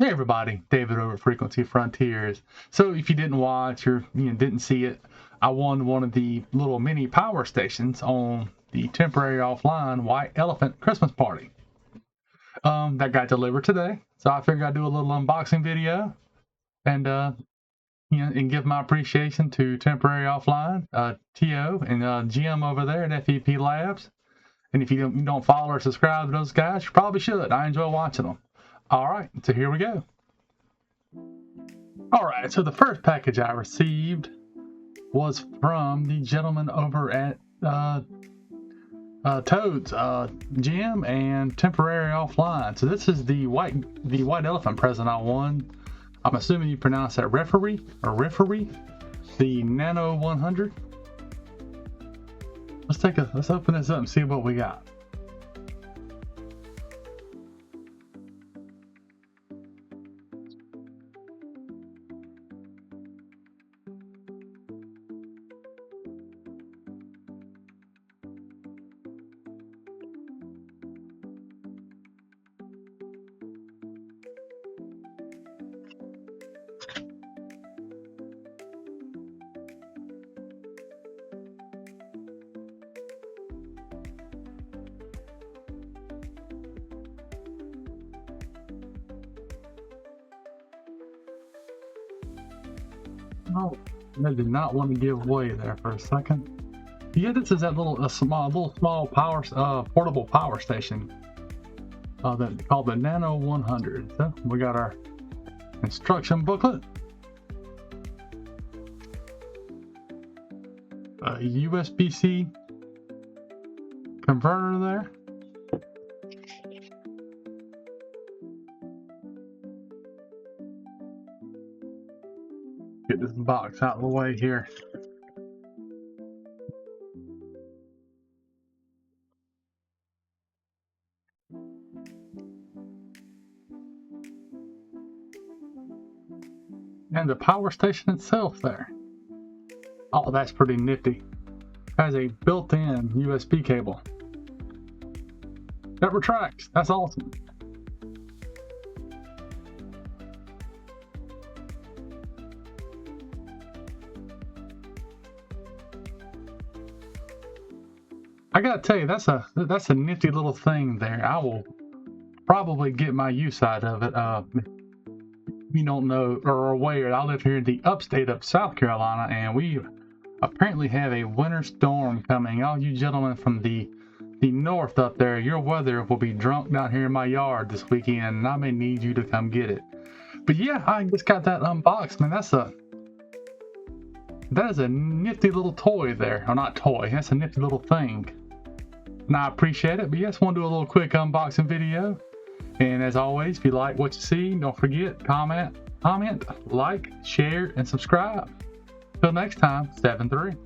Hey everybody, David over at Frequency Frontiers. So if you didn't watch or didn't see it, I won one of the little mini power stations on the temporary offline White Elephant Christmas party. That got delivered today, so I figured I'd do a little unboxing video and and give my appreciation to temporary offline, TO and Jim over there at FEP Labs. And if you don't follow or subscribe to those guys, you probably should. I enjoy watching them. All right, so here we go. All right, so the first package I received was from the gentleman over at Toads, Jim and Temporary Offline. So this is the white elephant present I won. I'm assuming you pronounce that referee, the Nano 100. Let's open this up and see what we got. Oh, I did not want to give way there for a second. Yeah, this is that little small power portable power station that called the Nano 100. So we got our instruction booklet, a USB-C converter there. Get this box out of the way here. And the power station itself there. Oh, that's pretty nifty. Has a built-in USB cable that retracts. That's awesome. I gotta tell you, that's a nifty little thing there. I will probably get my use out of it. You don't know or are aware, I live here in the upstate of South Carolina, and we apparently have a winter storm coming. All you gentlemen from the north up there, your weather will be drunk down here in my yard this weekend, and I may need you to come get it. But yeah, I just got that unboxed, man. That is a nifty little toy there. Or not toy, that's a nifty little thing. And I appreciate it. But yes, want to do a little quick unboxing video. And as always, if you like what you see, don't forget, comment, like, share, and subscribe. Till next time, 7-3.